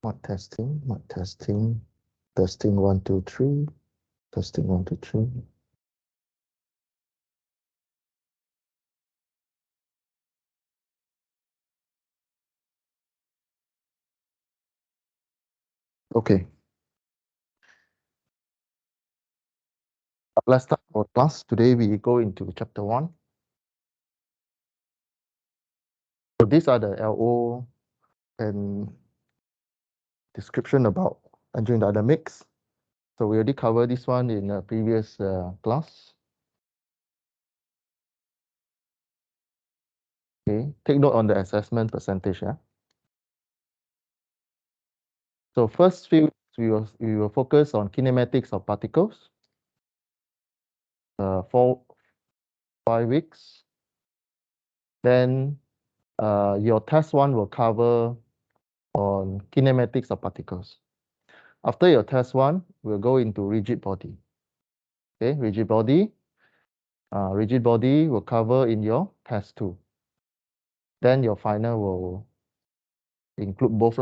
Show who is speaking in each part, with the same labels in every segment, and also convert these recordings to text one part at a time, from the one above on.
Speaker 1: Testing, testing 1, 2, 3, testing 1, 2, 3. Okay. Let's start our class. Today we go into chapter 1. So these are the LO and description about engineering dynamics. So we already covered this one in a previous class. Okay, take note on the assessment percentage. Yeah. So first few we will focus on kinematics of particles. 4-5 weeks. Then your test 1 will cover on kinematics of particles. After your test 1, we'll go into rigid body. Okay, rigid body will cover in your test 2. Then your final will include both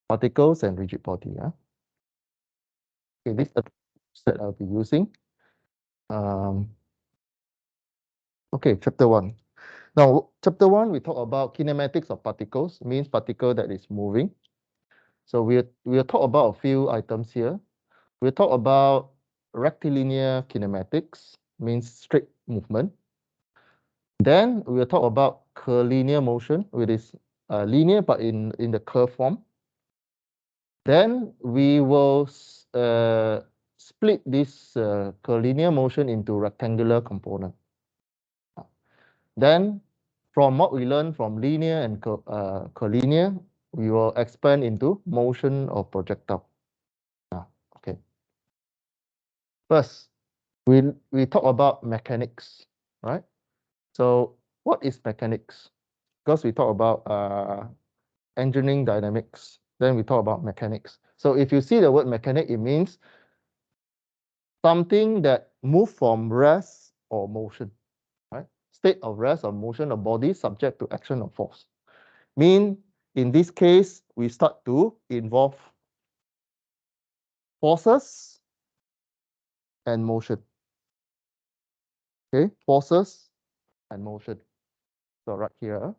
Speaker 1: particles and rigid body. Yeah. Okay, this is the that I'll be using. Okay, chapter 1. Now, chapter 1, we talk about kinematics of particles, means particle that is moving. So we'll talk about a few items here. We'll talk about rectilinear kinematics, means straight movement. Then we'll talk about curvilinear motion, which is linear but in the curve form. Then we will split this curvilinear motion into rectangular component. Then from what we learned from linear and curvilinear, we will expand into motion of projectile. Okay. First, we talk about mechanics, right? So what is mechanics? Because we talk about engineering dynamics, then we talk about mechanics. So if you see the word mechanic, it means something that move from rest or motion, right? State of rest or motion of body subject to action or force. Mean in this case, we start to involve forces and motion. Okay, forces and motion. So right here,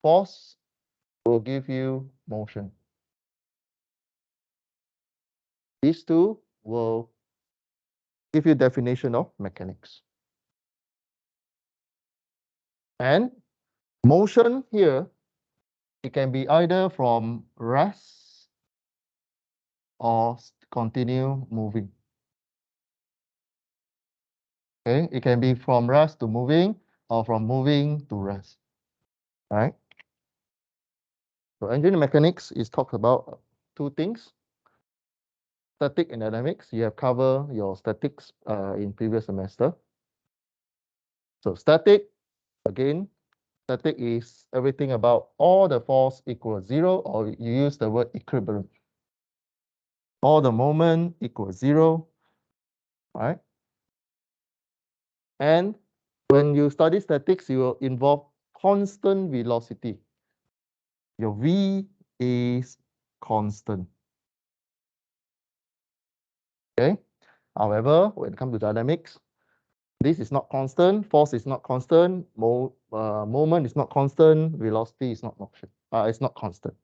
Speaker 1: force will give you motion. These two will give you definition of mechanics. And motion here, it can be either from rest or continue moving. Okay, it can be from rest to moving or from moving to rest. Right? So engineering mechanics is talk about two things. Static and dynamics. You have covered your statics in previous semester. So static, again, static is everything about all the force equals 0, or you use the word equilibrium. All the moment equals 0, right? And when you study statics, you will involve constant velocity. Your V is constant. Okay. However, when it comes to dynamics, this is not constant, force is not constant, moment is not constant, velocity is not motion. It's not constant.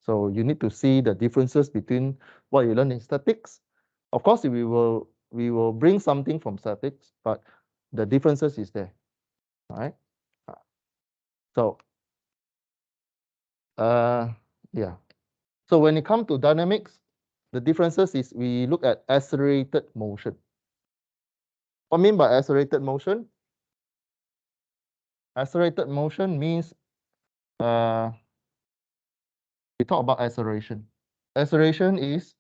Speaker 1: So you need to see the differences between what you learn in statics. Of course, we will bring something from statics, but the differences is there. All right. So yeah. So when it comes to dynamics, the differences is we look at accelerated motion. What I mean by accelerated motion? Accelerated motion means we talk about acceleration. Acceleration is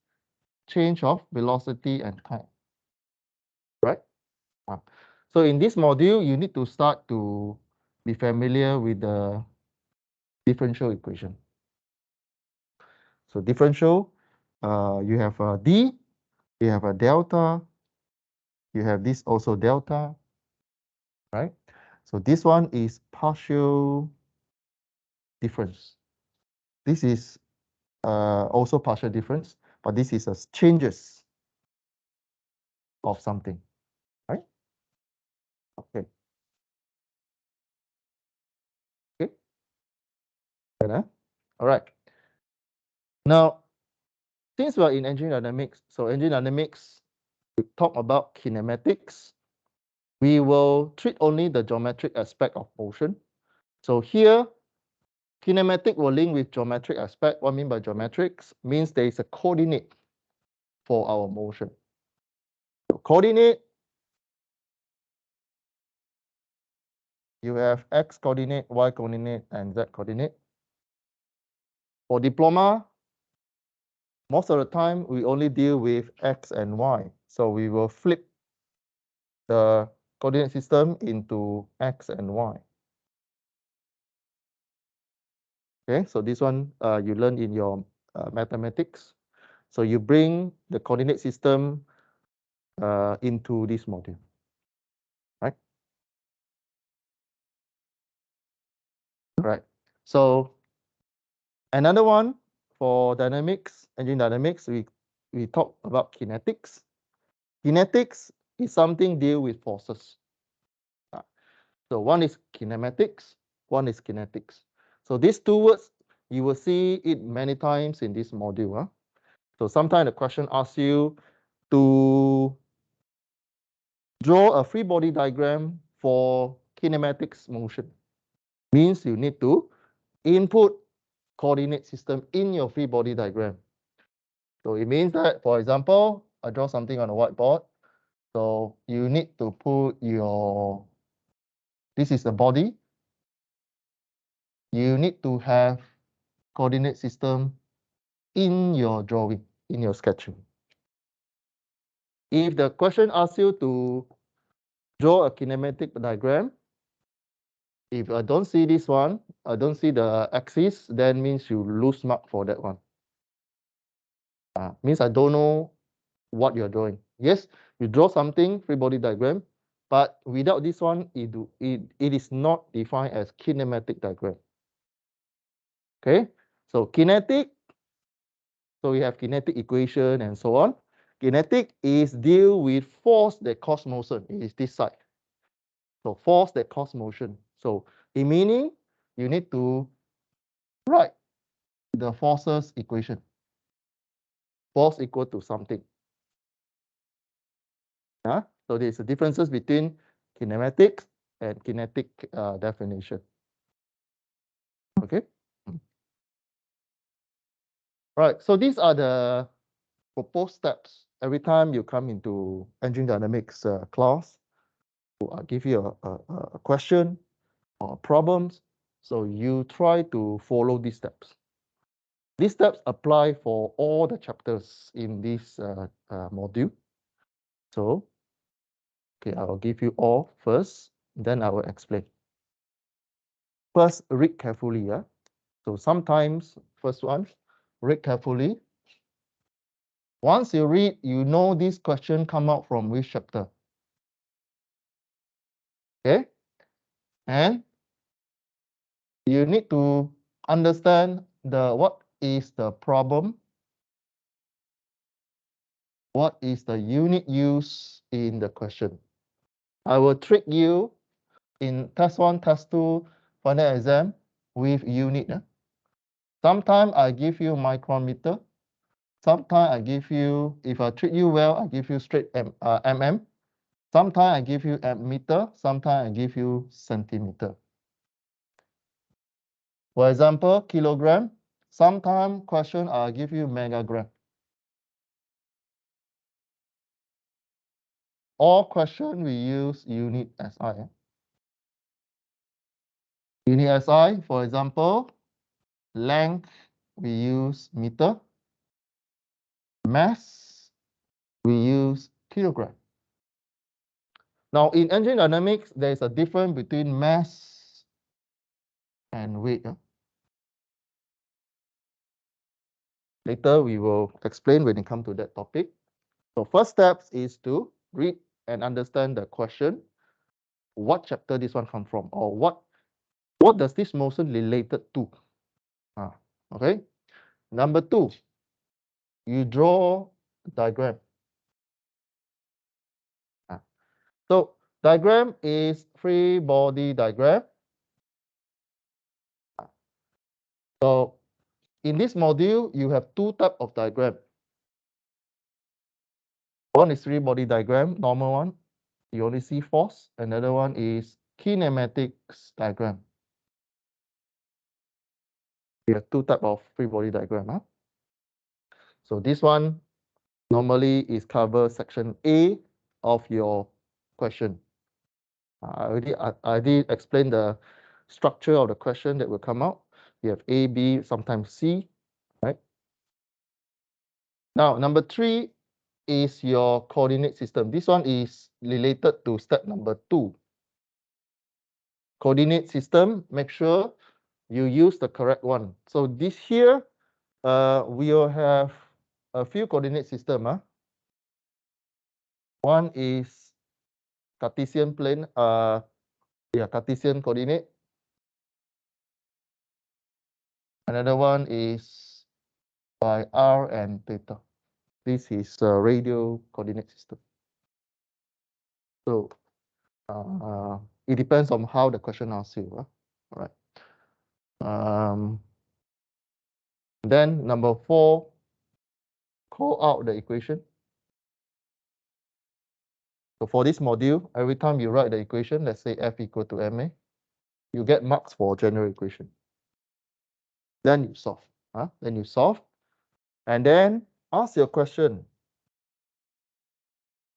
Speaker 1: change of velocity and time, right? So in this module, you need to start to be familiar with the differential equation. So differential, you have a d, you have a delta, you have this also delta, right? So this one is partial difference. This is also partial difference, but this is a changes of something, right? Okay. Okay. All right. Now, since we are in engine dynamics, so engine dynamics, we talk about kinematics. We will treat only the geometric aspect of motion. So here, kinematic will link with geometric aspect. What I mean by geometrics means there is a coordinate for our motion. So coordinate, you have x coordinate, y coordinate, and z coordinate. For diploma, most of the time we only deal with x and y. So we will flip the coordinate system into x and y. Okay, so this one you learn in your mathematics. So you bring the coordinate system into this module, right? Right. So another one for dynamics, engine dynamics, we talk about kinetics. Kinetics is something deal with forces. So one is kinematics, one is kinetics. So these two words, you will see it many times in this module. Huh? So sometimes the question asks you to draw a free body diagram for kinematics motion. Means you need to input coordinate system in your free body diagram. So it means that, for example, I draw something on a whiteboard. So you need to put your, this is the body. You need to have coordinate system in your drawing, in your sketching. If the question asks you to draw a kinematic diagram, if I don't see this one, I don't see the axis, then means you lose mark for that one. Means I don't know what you're drawing. Yes, you draw something, free body diagram, but without this one, it is not defined as kinematic diagram. Okay, so kinetic, so we have kinetic equation and so on. Kinetic is deal with force that cause motion. It is this side. So force that cause motion. So in meaning, you need to write the forces equation. Force equal to something. So there's a differences between kinematics and kinetic definition. Okay. Right. So these are the proposed steps. Every time you come into engine dynamics class, I'll give you a question or problems. So you try to follow these steps. These steps apply for all the chapters in this module. So, okay, I will give you all first, then I will explain. First, read carefully. Yeah. So sometimes, first one, read carefully. Once you read, you know this question come out from which chapter. Okay. And you need to understand what is the problem, what is the unit used in the question. I will trick you in test 1, test 2, final exam with unit. Sometimes I give you micrometer. Sometimes I give you, if I treat you well, I give you straight mm. Sometimes I give you meter. Sometimes I give you centimeter. For example, kilogram. Sometimes question I'll give you megagram. All question we use unit SI. Unit SI, for example, length we use meter. Mass we use kilogram. Now in engine dynamics, there is a difference between mass and weight. Later we will explain when it comes to that topic. So first steps is to read and understand the question. what chapter this one come from, or what does this motion related to. Okay. Number 2, you draw diagram. So diagram is free body diagram. So in this module, you have 2 types of diagram. One is free body diagram, normal one. You only see force. Another one is kinematics diagram. You have 2 types of free body diagram. So this one normally is cover section A of your question. I already explained the structure of the question that will come out. You have A, B, sometimes C, right? Now, number 3 is your coordinate system. This one is related to step number 2. Coordinate system, make sure you use the correct one. So this here, we will have a few coordinate system. One is Cartesian plane, Cartesian coordinate. Another one is by r and theta. This is a radial coordinate system. So it depends on how the question asks you. All right. Then number 4, call out the equation. So for this module, every time you write the equation, let's say F equal to ma, you get marks for general equation. Then you solve. Then you solve. And then ask your question.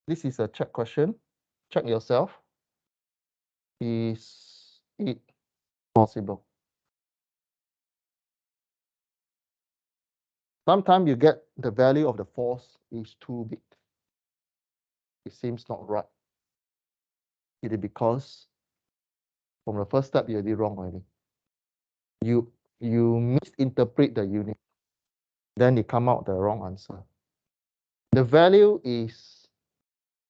Speaker 1: This is a check question. Check yourself. Is it possible? Sometimes you get the value of the force is too big. It seems not right. It is because from the first step you did wrong already. You misinterpret the unit. Then it come out the wrong answer. The value is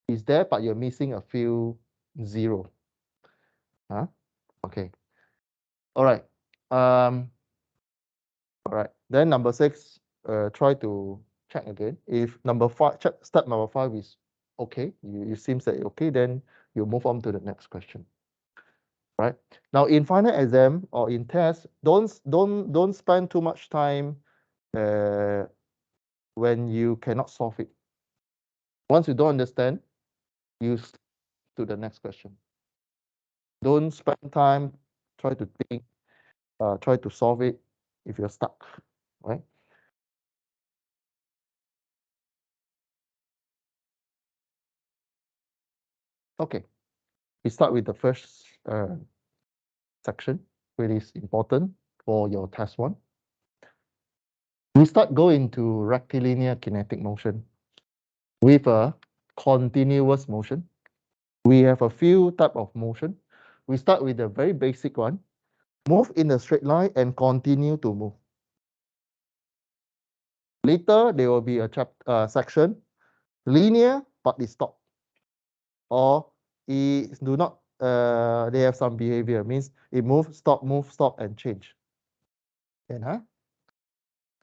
Speaker 1: there, but you're missing a few zero. Okay. All right. All right. Then number 6, try to check again. If number 5, step number 5 is okay, you seems that okay, then you move on to the next question. Right. Now in final exam or in test, don't spend too much time when you cannot solve it. Once you don't understand, you to the next question. Don't spend time try to think, try to solve it if you're stuck, right? Okay, we start with the first section, which is important for your test 1. We start going to rectilinear kinetic motion with a continuous motion. We have a few type of motion. We start with the very basic one. Move in a straight line and continue to move. Later, there will be a section, linear, but it stop. Or it do not, they have some behavior, means it move, stop, and change. And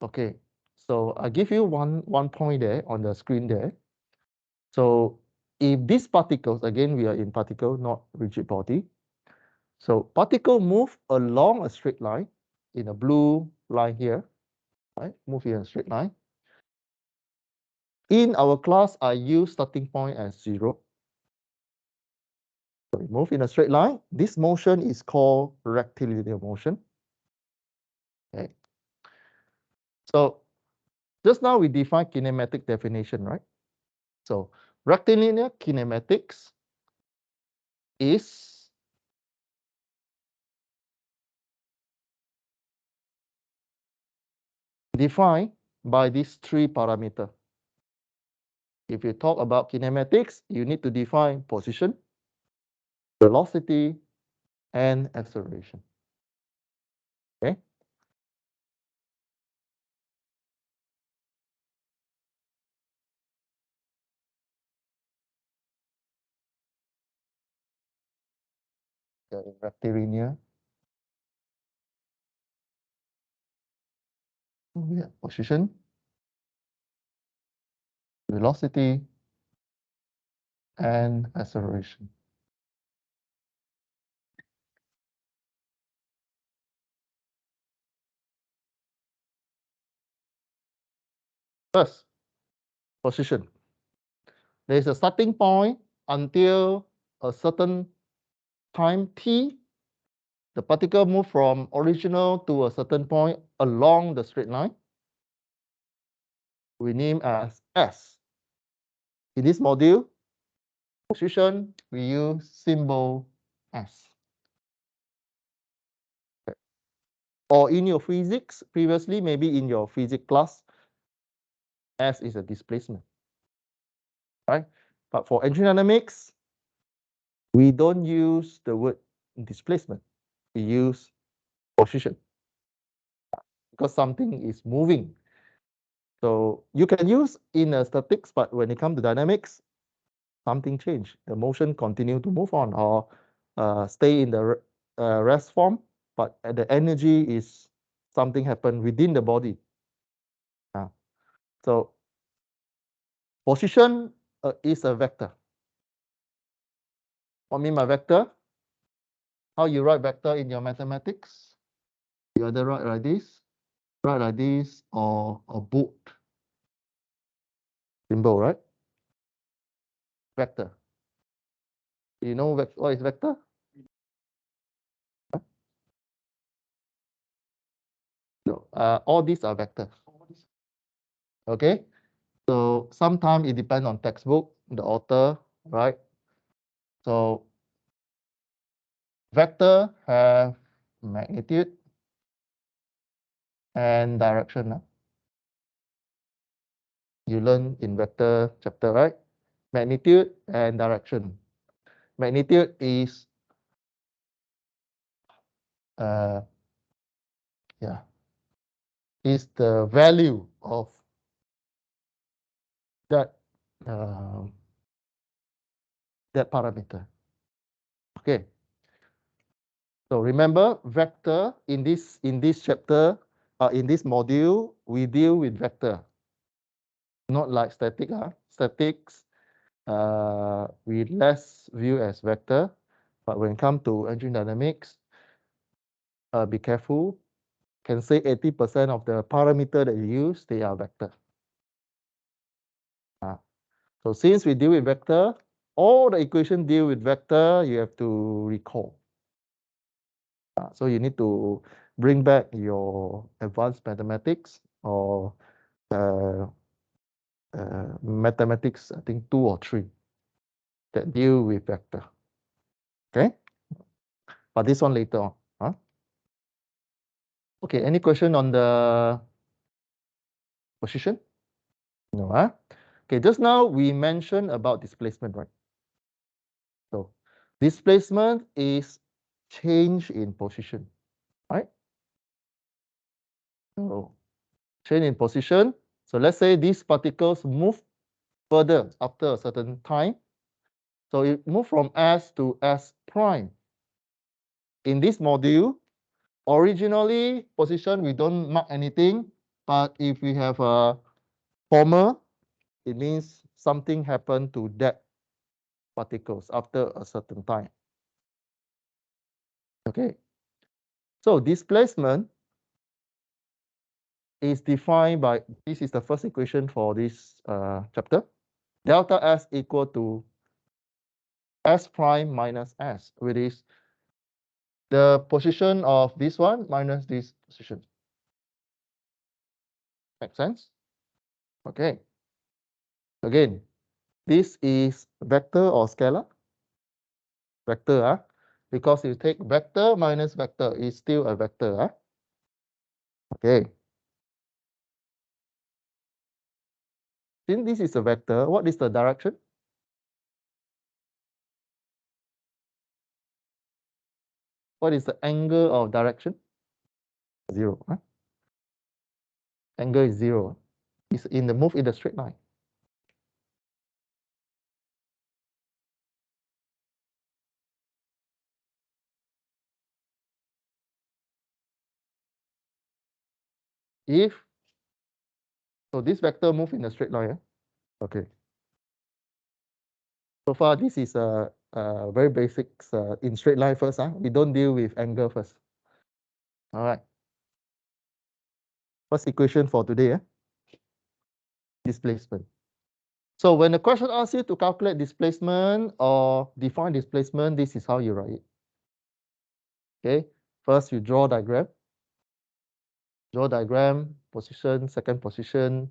Speaker 1: okay, so I give you one point there on the screen there. So if these particles, again, we are in particle, not rigid body. So particle move along a straight line in a blue line here, right? Move in a straight line. In our class, I use starting point as 0. So we move in a straight line. This motion is called rectilinear motion. Okay. So just now we define kinematic definition, right? So rectilinear kinematics is defined by these 3 parameters. If you talk about kinematics, you need to define position, velocity, and acceleration. Okay. in rectilinear. We have position, velocity, and acceleration. First, position. There is a starting point until a certain time t. The particle move from original to a certain point along the straight line. We name as S. In this module, position, we use symbol S. Okay. Or in your physics, previously, maybe in your physics class, S is a displacement, right? But for engine dynamics, we don't use the word displacement. We use position because something is moving. So you can use in a statics, but when it comes to dynamics, something changed. The motion continue to move on or stay in the rest form, but the energy is something happen within the body. So position is a vector. What mean by vector? How you write vector in your mathematics? You either write like this, or a boat symbol, right? Vector. You know what is vector? No, all these are vectors. Okay, so sometimes it depends on textbook, the author, right? So vector have magnitude and direction. You learn in vector chapter, right? Magnitude and direction. Magnitude is is the value of that that parameter. Okay. So remember, vector in this chapter, in this module, we deal with vector, not like static. Statics, we less view as vector, but when it comes to engine dynamics, be careful. Can say 80% of the parameter that you use, they are vector. So since we deal with vector, all the equation deal with vector, you have to recall. So you need to bring back your advanced mathematics or mathematics, I think 2 or 3 that deal with vector. Okay, but this one later on. Okay, any question on the position? No, Okay, just now we mentioned about displacement, right? So displacement is change in position, right? So change in position. So let's say these particles move further after a certain time. So it move from S to S prime. In this module, originally position, we don't mark anything, but if we have a comma, it means something happened to that particles after a certain time. Okay. So displacement is defined by, this is the first equation for this chapter. Delta S equal to S prime minus S, which is the position of this one minus this position. Make sense? Okay. Again, this is vector or scalar? Vector, because you take vector minus vector is still a vector. Okay. Since this is a vector, what is the direction? What is the angle of direction? 0. Angle is 0. It's in the move in the straight line. if, so this vector move in a straight line, okay. So far, this is a very basics in straight line first. We don't deal with angle first. All right. First equation for today, displacement. So when the question asks you to calculate displacement or define displacement, this is how you write it. Okay. First, you draw diagram. Draw diagram, position, second position.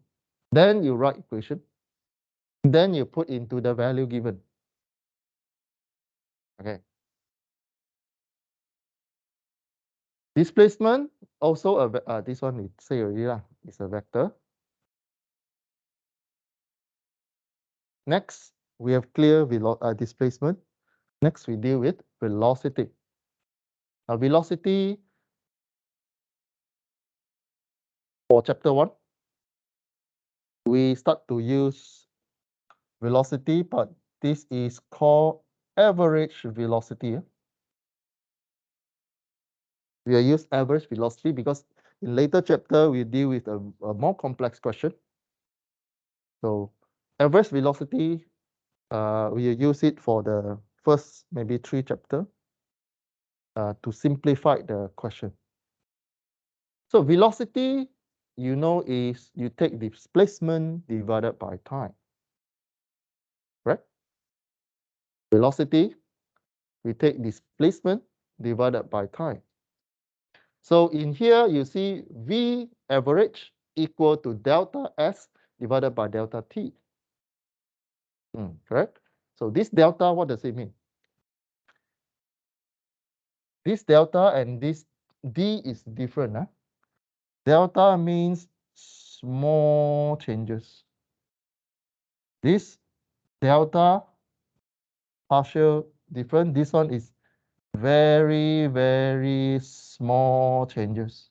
Speaker 1: Then you write equation. Then you put into the value given. Okay. Displacement, also this one we say already lah, it's a vector. Next, we have clear displacement. Next, we deal with velocity. Now, velocity for chapter 1, we start to use velocity, but this is called average velocity. We will use average velocity because in later chapter, we deal with a more complex question. So average velocity, we will use it for the first maybe 3 chapter to simplify the question. So velocity, you know, is you take displacement divided by time, right? Velocity, we take displacement divided by time. So in here, you see V average equal to delta S divided by delta T. Correct? So this delta, what does it mean? This delta and this D is different. Delta means small changes. This delta partial different. This one is very, very small changes.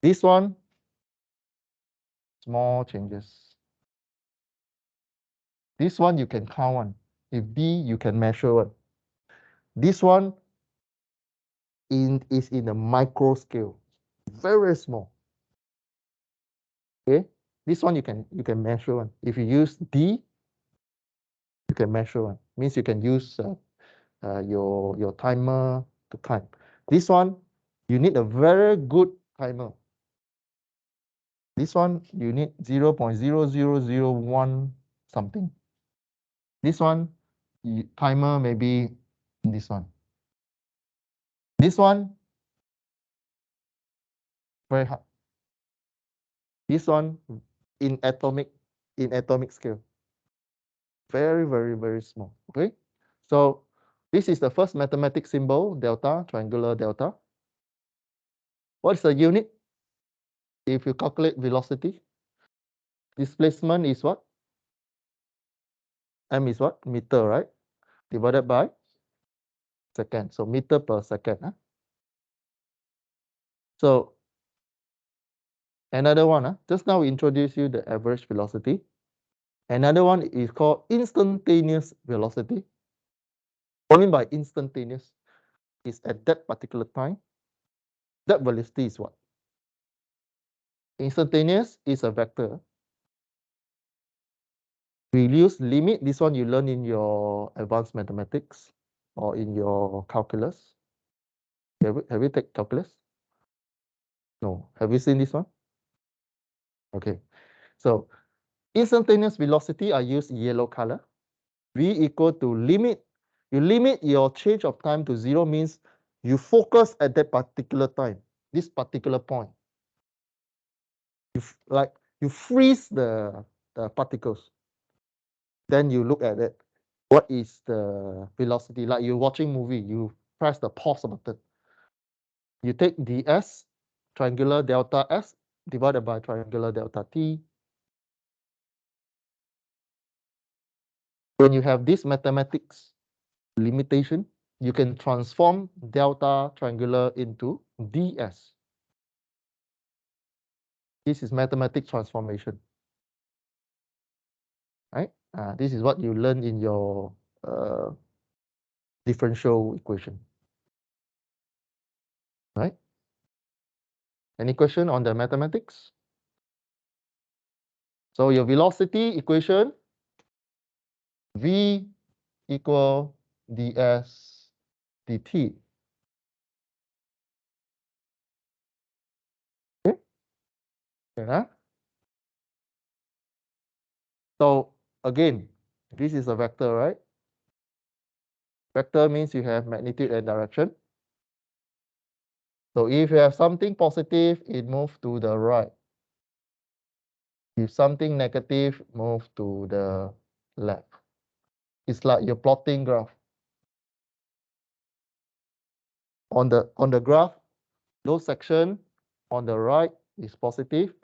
Speaker 1: This one, small changes. This one you can count one. If D, you can measure one. This one is in a micro scale, very small. Okay, this one you can measure one. If you use D, you can measure one. Means you can use your timer to time. This one, you need a very good timer. This one, you need 0.0001 something. This one, timer maybe this one. This one, very hard. This one, in atomic scale. Very, very, very small. Okay. So this is the first mathematical symbol, delta, triangular delta. What's the unit? If you calculate velocity, displacement is what? M is what? Meter, right? Divided by second. So meter per second. So another one, just now we introduced you the average velocity. Another one is called instantaneous velocity. What I mean by instantaneous is at that particular time. That velocity is what? Instantaneous is a vector. We use limit. This one you learn in your advanced mathematics or in your calculus. Have you taken calculus? No. Have you seen this one? Okay. So instantaneous velocity, I use yellow color. V equal to limit. You limit your change of time to 0 means you focus at that particular time, this particular point. You freeze the particles. Then you look at it. What is the velocity? Like you're watching movie, you press the pause button. You take ds, triangular delta s, divided by triangular delta t. When you have this mathematics limitation, you can transform delta triangular into ds. This is mathematics transformation. Right? This is what you learn in your differential equation. Right? Any question on the mathematics? So your velocity equation, v equal ds dt. Okay. Yeah. So again, this is a vector, right? Vector means you have magnitude and direction. So if you have something positive, it moves to the right. If something negative, move to the left. It's like you're plotting graph. On the graph, those section on the right is positive,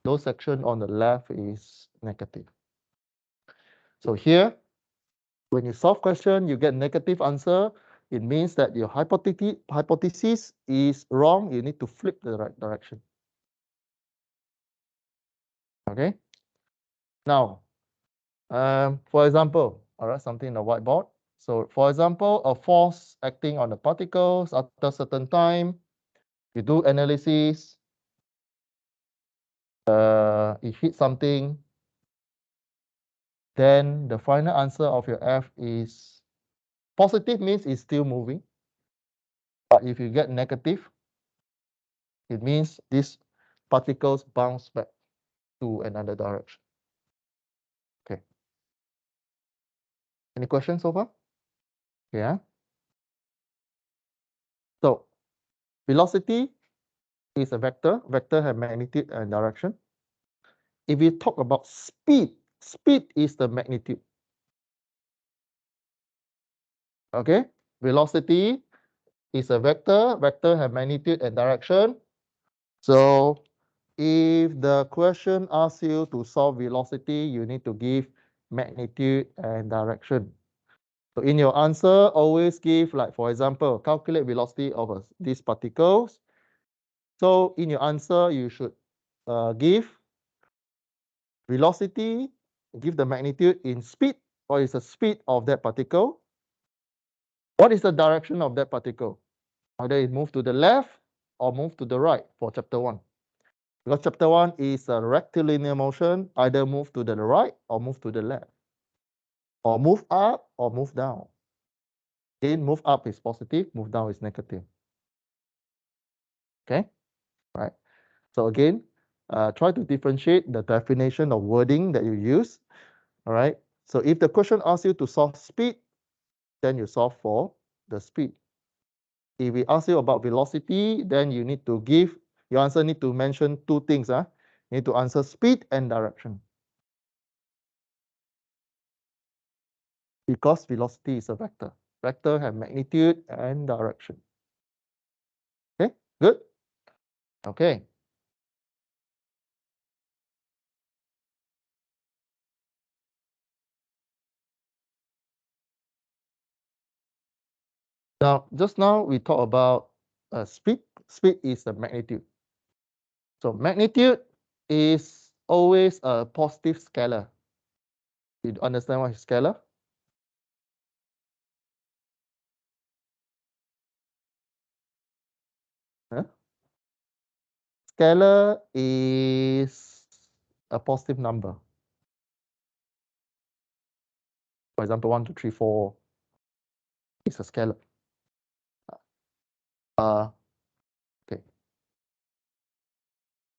Speaker 1: those section on the left is negative. So here, when you solve question, you get negative answer. It means that your hypothesis is wrong. You need to flip the right direction. Okay. Now, for example, I'll write something in the whiteboard. So, for example, a force acting on the particles after a certain time, you do analysis, it hits something, then the final answer of your F is positive, means it's still moving. But if you get negative, it means these particles bounce back to another direction. Okay. Any questions so far? Yeah. So velocity is a vector. Vector have magnitude and direction. If we talk about speed, speed is the magnitude. Okay. Velocity is a vector. Vector have magnitude and direction. So if the question asks you to solve velocity, you need to give magnitude and direction. So in your answer, always give, like, for example, calculate velocity of these particles. So in your answer, you should give velocity, give the magnitude in speed, or is the speed of that particle. What is the direction of that particle? Either it move to the left or move to the right for chapter 1. Because chapter 1 is a rectilinear motion, either move to the right or move to the left, or move up or move down. Again, move up is positive, move down is negative. Okay, right. So again, try to differentiate the definition of wording that you use. All right. So if the question asks you to solve speed, then you solve for the speed. If we ask you about velocity, then you need to give, your answer need to mention two things. You need to answer speed and direction. Because velocity is a vector. Vector have magnitude and direction. Okay, good. Okay. Now, just now we talked about speed. Speed is a magnitude. So magnitude is always a positive scalar. You understand what is scalar? Huh? Scalar is a positive number. For example, 1, 2, 3, 4 is a scalar. Okay.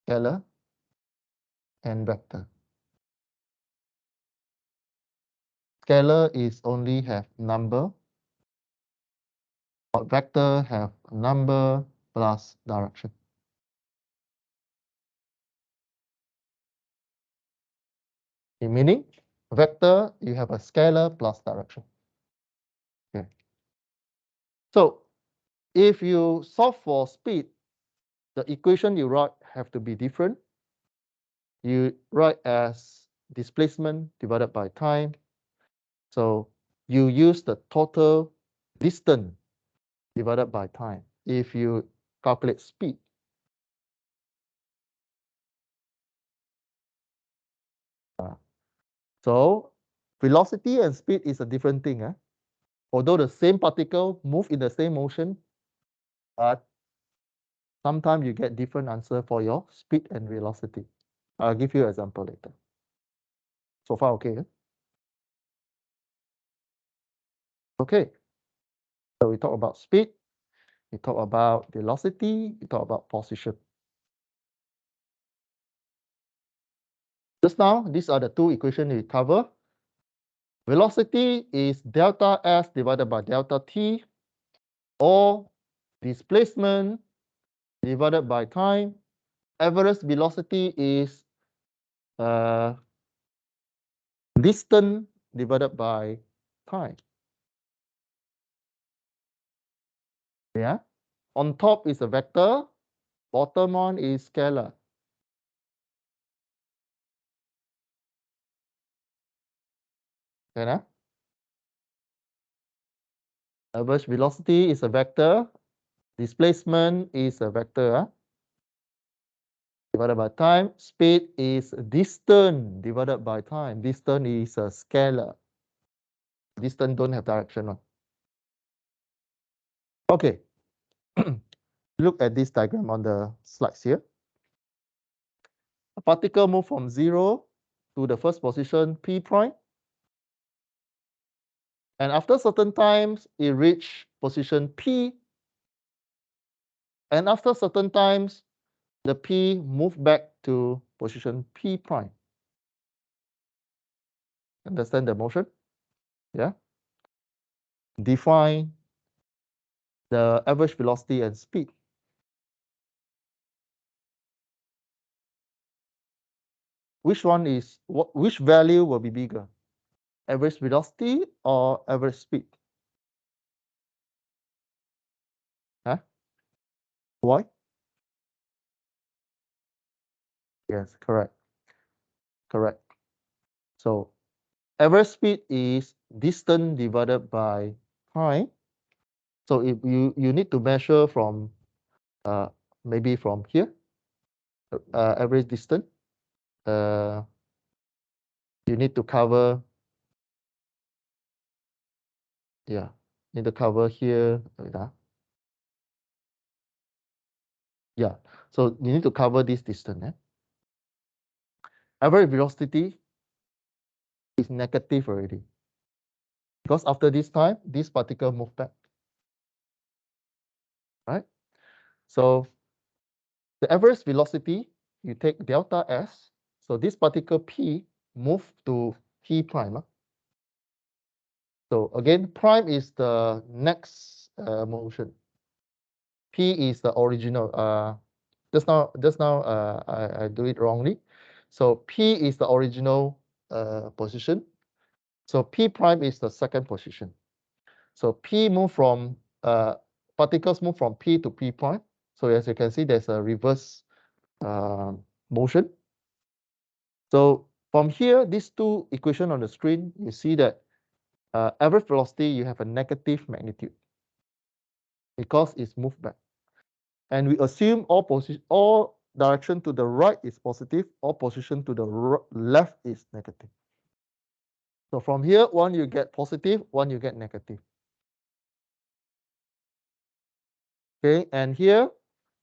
Speaker 1: Scalar and vector. Scalar is only have number, but vector have number plus direction. Meaning, vector, you have a scalar plus direction. Okay. So if you solve for speed, the equation you write have to be different. You write as displacement divided by time. So you use the total distance divided by time if you calculate speed. So velocity and speed is a different thing. Although the same particle move in the same motion, but Sometimes you get different answer for your speed and velocity. I'll give you an example later. So far, okay? Okay. So we talk about speed, we talk about velocity, we talk about position. Just now, these are the two equations we cover. Velocity is delta S divided by delta T, or displacement divided by time. Average velocity is distance divided by time. Yeah. On top is a vector, bottom one is scalar. Okay, average velocity is a vector, displacement is a vector, divided by time. Speed is distance divided by time. Distance is a scalar. Distance don't have direction. Okay. Look at this diagram on the slides here. A particle move from 0 to the first position P prime. And after certain times, it reach position P. And after certain times, the P move back to position P prime. Understand the motion? Yeah. Define the average velocity and speed. Which one is what? Which value will be bigger? Average velocity or average speed? Huh? Why? Yes, correct. Correct. So average speed is distance divided by time. So if you need to measure from maybe from here, average distance, you need to cover, yeah, need to cover here. Yeah, so you need to cover this distance. Average velocity is negative already, because after this time, this particle move back, right? So the average velocity, you take delta S. So this particle P move to P prime. So again, prime is the next motion. P is the original. Just now, I do it wrongly. So P is the original position. So P prime is the second position. So P move from particles move from P to P prime. So as you can see, there's a reverse motion. So from here, these two equations on the screen, you see that average velocity, you have a negative magnitude because it's moved back. And we assume all direction to the right is positive, all position to the left is negative. So from here, one you get positive, one you get negative. Okay, and here,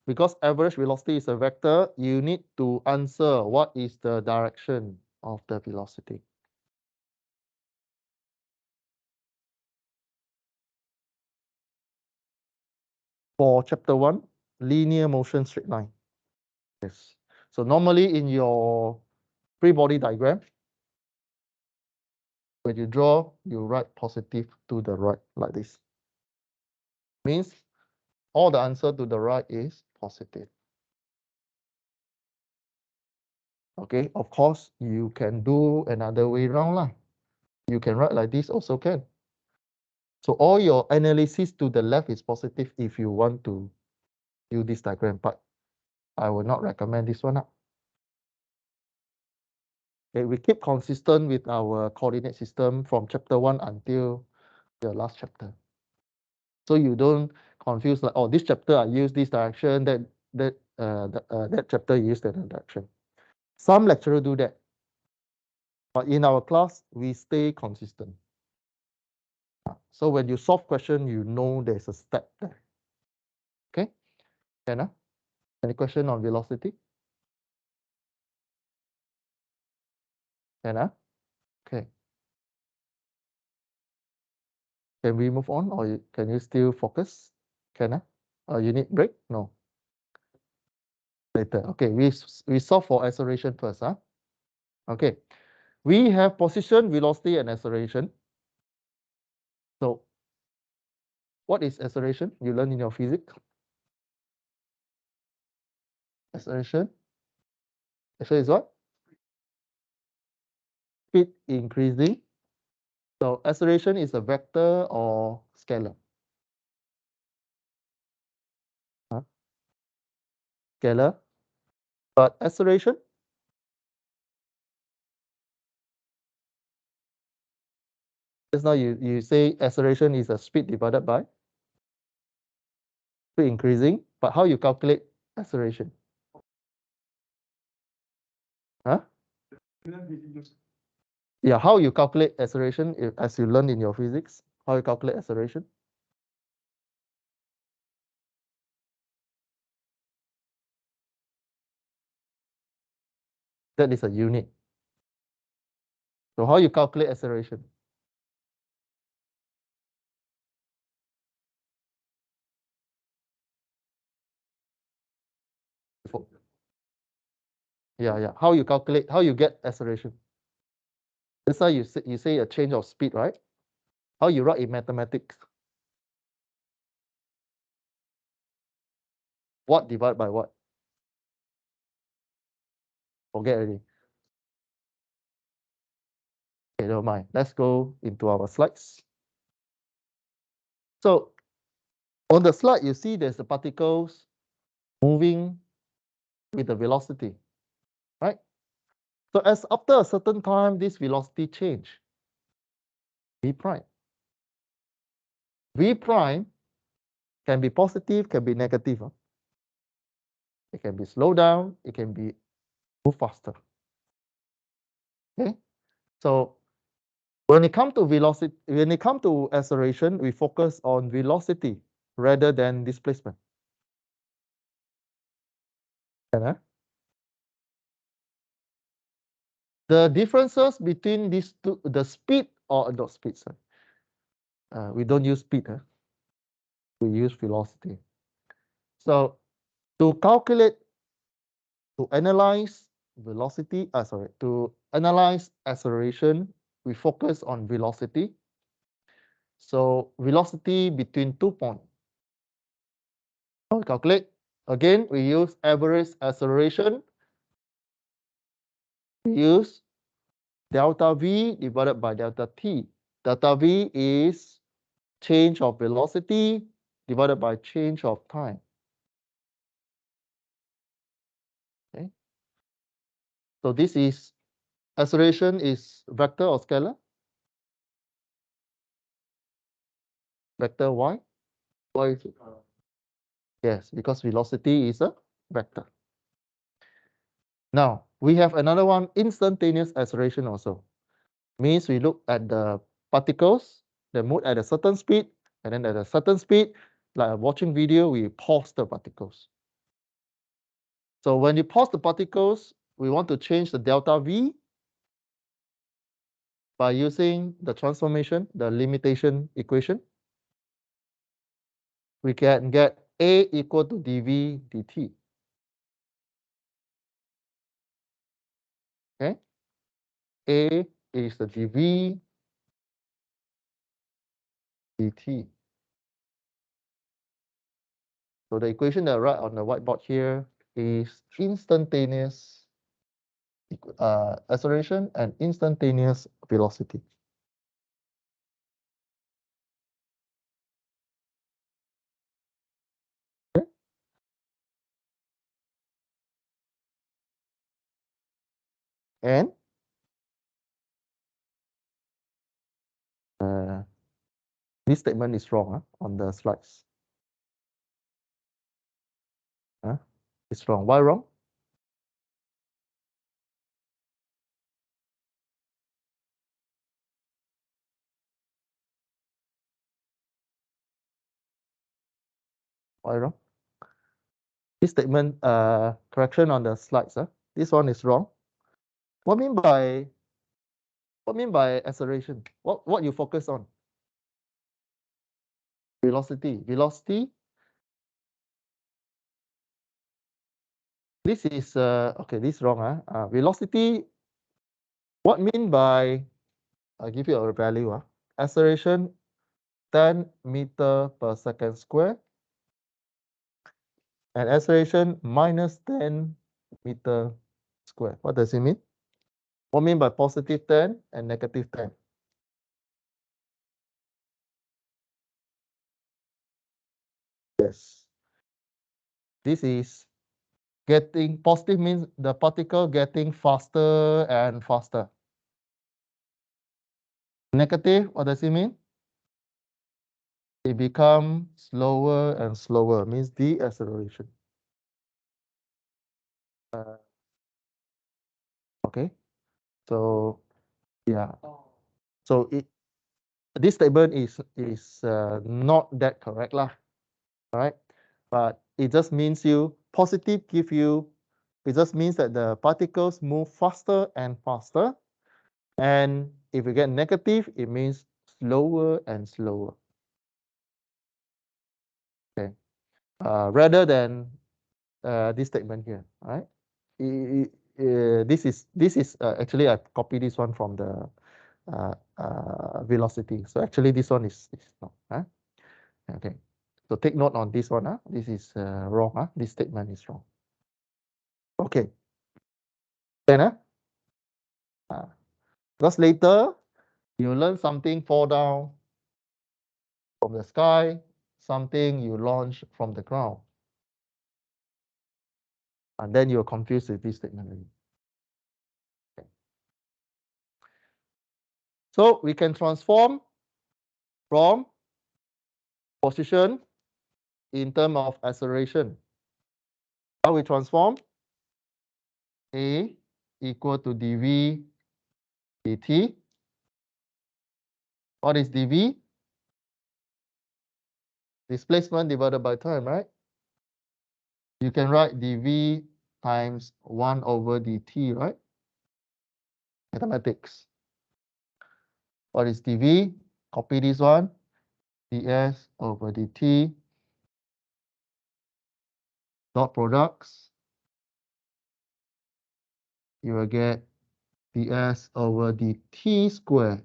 Speaker 1: because average velocity is a vector, you need to answer what is the direction of the velocity. For chapter 1, linear motion straight line. Yes. So normally in your free body diagram, when you draw, you write positive to the right like this. Means all the answer to the right is positive. Okay, of course, you can do another way around lah. You can write like this also can. So all your analysis to the left is positive if you want to use this diagram, but I will not recommend this one. Okay, we keep consistent with our coordinate system from chapter 1 until the last chapter. So you don't confuse like, oh, this chapter I use this direction, that chapter you use that direction. Some lecturer do that, but in our class we stay consistent. So when you solve question, you know there's a step there. Okay, can Any question on velocity? Can I? Okay. Can we move on, or can you still focus? Can I? You need break? No. Later. Okay, we solve for acceleration first, huh? Okay. We have position, velocity, and acceleration. So, what is acceleration? You learn in your physics. Acceleration. Acceleration is what? Speed increasing. So, acceleration is a vector or scalar? Huh? Scalar. But acceleration? Just now you say acceleration is a speed divided by speed increasing. But how you calculate acceleration? Huh? Yeah, how you calculate acceleration as you learn in your physics? How you calculate acceleration? That is a unit. So how you calculate acceleration? Yeah. How you calculate? How you get acceleration? That's why you say a change of speed, right? How you write in mathematics? What divided by what? Forget already. Okay, never mind. Let's go into our slides. So on the slide, you see there's the particles moving with the velocity, right? So as after a certain time, this velocity change. V prime. V prime can be positive, can be negative. Huh? It can be slow down, it can be move faster. Okay, so when it comes to velocity, when it comes to acceleration, we focus on velocity rather than displacement. The differences between these two, the speed or not speed, sorry. We don't use speed, huh? We use velocity. So to calculate, to analyze velocity, to analyze acceleration, we focus on velocity. So velocity between 2 points. Now we calculate. Again, we use average acceleration. We use delta V divided by delta T. Delta V is change of velocity divided by change of time. Okay. So this is acceleration is vector or scalar? Vector Y. Why is it? Yes, because velocity is a vector. Now we have another one, instantaneous acceleration also. Means we look at the particles, they move at a certain speed, and then at a certain speed, like watching video, we pause the particles. So when you pause the particles, we want to change the delta V by using the transformation, the limitation equation. We can get A equal to dV dt. Okay, A is the dV dt. So the equation that I write on the whiteboard here is instantaneous acceleration and instantaneous velocity. Okay. And this statement is wrong on the slides. It's wrong. Why wrong? Why wrong? this statement, correction on the slides. This one is wrong. What mean by acceleration? What you focus on? Velocity. Velocity. This is okay. This is wrong. Velocity. What mean by? I'll give you a value. Acceleration 10 meter per second square, and acceleration minus 10 meter square. What does it mean? What mean by positive 10 and negative 10? Yes. This is getting positive means the particle getting faster and faster. Negative, what does it mean? It becomes slower and slower, means deceleration. Okay, so yeah, so this statement is not that correct lah, all right? But it just means positive it just means that the particles move faster and faster, and if you get negative, it means slower and slower. Okay, rather than this statement here, all right? This is actually I copied this one from the velocity. So actually this one is not. Okay. So take note on this one. This is wrong. This statement is wrong. Okay. Then because later you learn something fall down from the sky, something you launch from the ground, and then you're confused with this statement. Okay. So we can transform from position in terms of acceleration. How we transform? A equal to dv dt. What is dv? Displacement divided by time, right? You can write dv times 1 over dt, right? Mathematics. What is dv? Copy this one. ds over dt. Dot products. You will get ds over dt squared.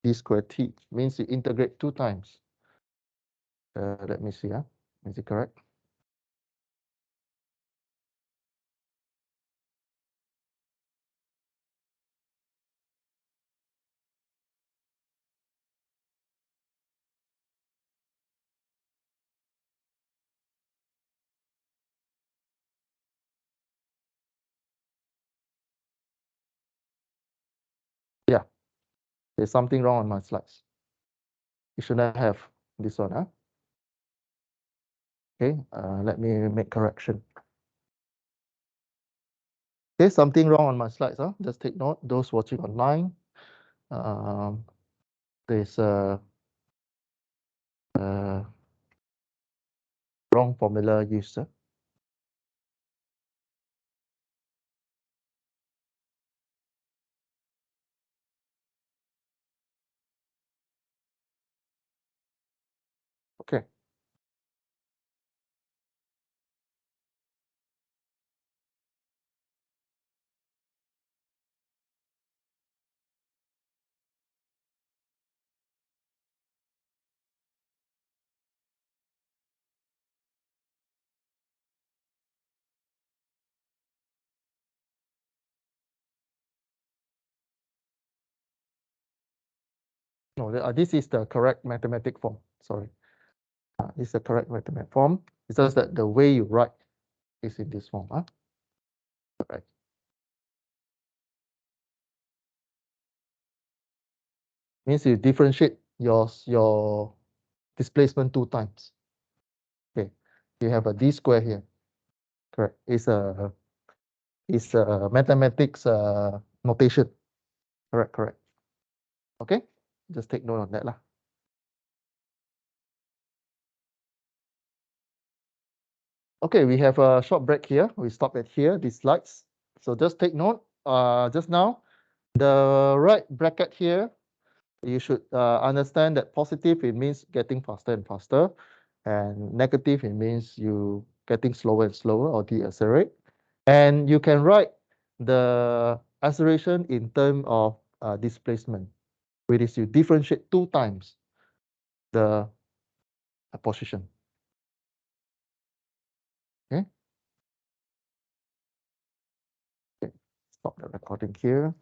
Speaker 1: D squared t means you integrate 2 times. Let me see. Is it correct? Yeah. There's something wrong on my slides. You shouldn't have this one. Okay. Let me make correction. Okay, something wrong on my slides. Just take note. Those watching online, there's a wrong formula used. Okay. No, this is the correct mathematic form. Sorry. This is the correct mathematic form. It's just that the way you write is in this form. Correct. Means you differentiate your displacement 2 times. Okay. You have a d square here. Correct. It's a mathematics notation. Correct. Okay. Just take note on that lah. Okay, we have a short break here. We stop at here, these slides. So just take note, just now, the right bracket here, you should understand that positive, it means getting faster and faster, and negative, it means you getting slower and slower or deaccelerate. And you can write the acceleration in terms of displacement, which is you differentiate 2 times the position. Okay. Okay, stop the recording here.